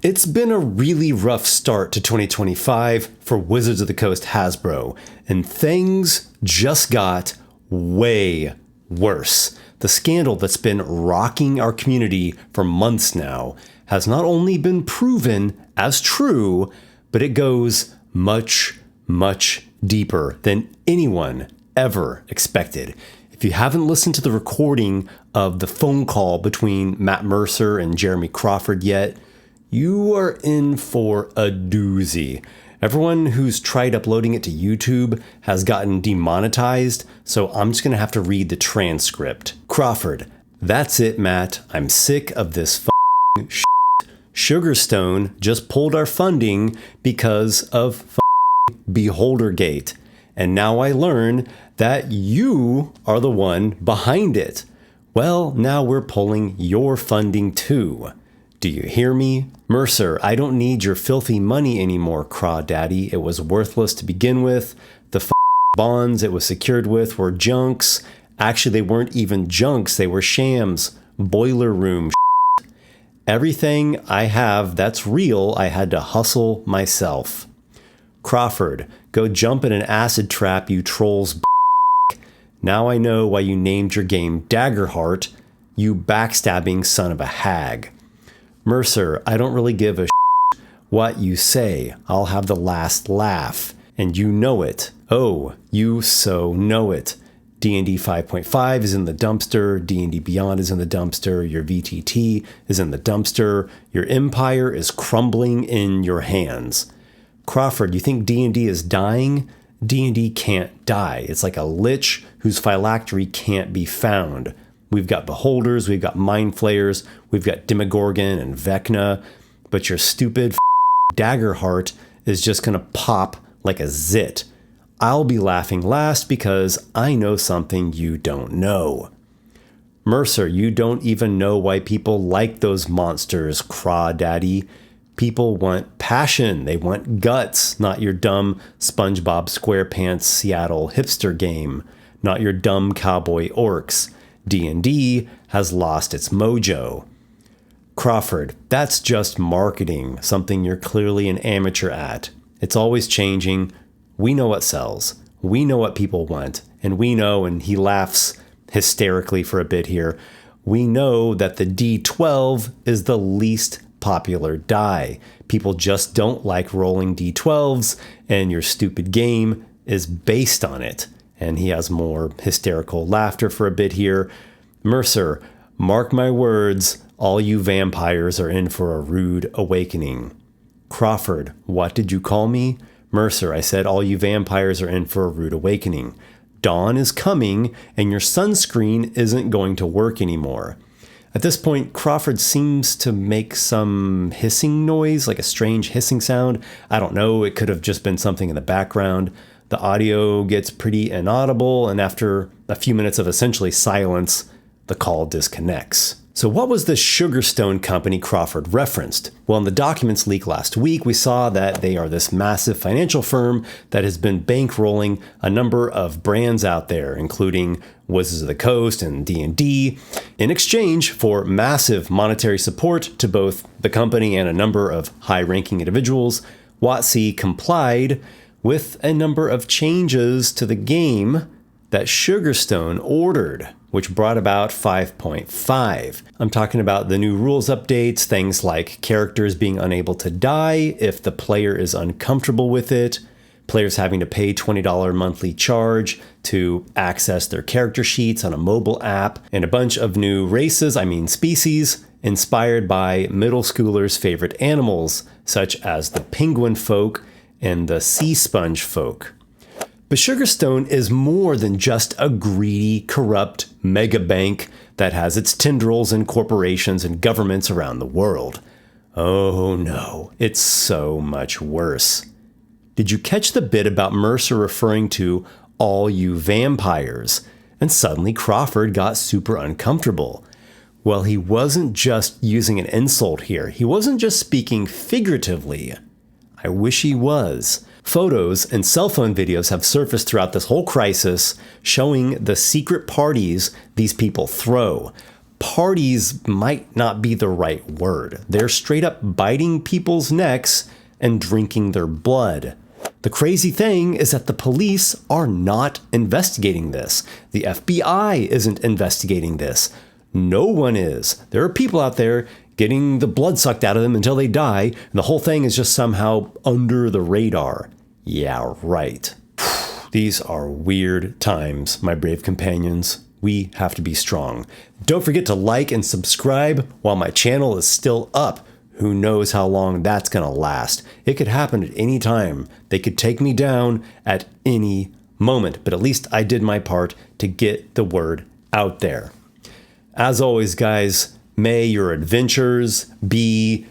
It's been a really rough start to 2025 for Wizards of the Coast Hasbro, and things just got way worse. The scandal that's been rocking our community for months now has not only been proven as true, but it goes much, much deeper than anyone ever expected. If you haven't listened to the recording of the phone call between Matt Mercer and Jeremy Crawford yet, you are in for a doozy. Everyone who's tried uploading it to YouTube has gotten demonetized, so I'm just going to have to read the transcript. Crawford: "That's it, Matt. I'm sick of this f***ing shit. Sugarstone just pulled our funding because of f***ing Beholdergate. And now I learn that you are the one behind it. Well, now we're pulling your funding too. Do you hear me? Mercer, I don't need your filthy money anymore, crawdaddy. It was worthless to begin with. The bonds it was secured with were junks. Actually, they weren't even junks. They were shams. Boiler room shit. Everything I have that's real, I had to hustle myself. Crawford, go jump in an acid trap, you trolls. Now I know why you named your game Daggerheart, you backstabbing son of a hag. Mercer, I don't really give a shit what you say. I'll have the last laugh. And you know it. Oh, you so know it. D&D 5.5 is in the dumpster. D&D Beyond is in the dumpster. Your VTT is in the dumpster. Your empire is crumbling in your hands. Crawford, you think D&D is dying? D&D can't die. It's like a lich whose phylactery can't be found. We've got Beholders, we've got Mind Flayers, we've got Demogorgon and Vecna, but your stupid Daggerheart is just gonna pop like a zit. I'll be laughing last because I know something you don't know. Mercer, you don't even know why people like those monsters, crawdaddy. People want passion, they want guts, not your dumb SpongeBob SquarePants Seattle hipster game, not your dumb cowboy orcs. D&D has lost its mojo. Crawford, that's just marketing, something you're clearly an amateur at. It's always changing. We know what sells. We know what people want. And we know, and he laughs hysterically for a bit here, we know that the D12 is the least popular die. People just don't like rolling D12s, and your stupid game is based on it. And he has more hysterical laughter for a bit here. Mercer, mark my words, all you vampires are in for a rude awakening. Crawford, what did you call me? Mercer, I said all you vampires are in for a rude awakening. Dawn is coming, and your sunscreen isn't going to work anymore. At this point, Crawford seems to make some hissing noise, like a strange hissing sound. I don't know, it could have just been something in the background. The audio gets pretty inaudible, and after a few minutes of essentially silence, the call disconnects. So what was this Sugarstone company Crawford referenced? Well, in the documents leaked last week, we saw that they are this massive financial firm that has been bankrolling a number of brands out there, including Wizards of the Coast and D&D, in exchange for massive monetary support to both the company and a number of high-ranking individuals. WotC complied with a number of changes to the game that Sugarstone ordered, which brought about 5.5. I'm talking about the new rules updates, things like characters being unable to die if the player is uncomfortable with it, players having to pay $20 monthly charge to access their character sheets on a mobile app, and a bunch of new species, inspired by middle schoolers' favorite animals, such as the penguin folk and the sea sponge folk. But Sugarstone is more than just a greedy, corrupt mega bank that has its tendrils in corporations and governments around the world. Oh no, it's so much worse. Did you catch the bit about Mercer referring to all you vampires? And suddenly Crawford got super uncomfortable. Well, he wasn't just using an insult here. He wasn't just speaking figuratively. I wish he was. Photos and cell phone videos have surfaced throughout this whole crisis showing the secret parties these people throw. parties might not be the right word. They're straight up biting people's necks and drinking their blood. The crazy thing is that the police are not investigating this. The FBI isn't investigating this. No one is. There are people out there getting the blood sucked out of them until they die, and the whole thing is just somehow under the radar. Yeah, right. These are weird times, my brave companions. We have to be strong. Don't forget to like and subscribe while my channel is still up. Who knows how long that's gonna last? It could happen at any time. They could take me down at any moment, but at least I did my part to get the word out there. As always, guys, may your adventures be...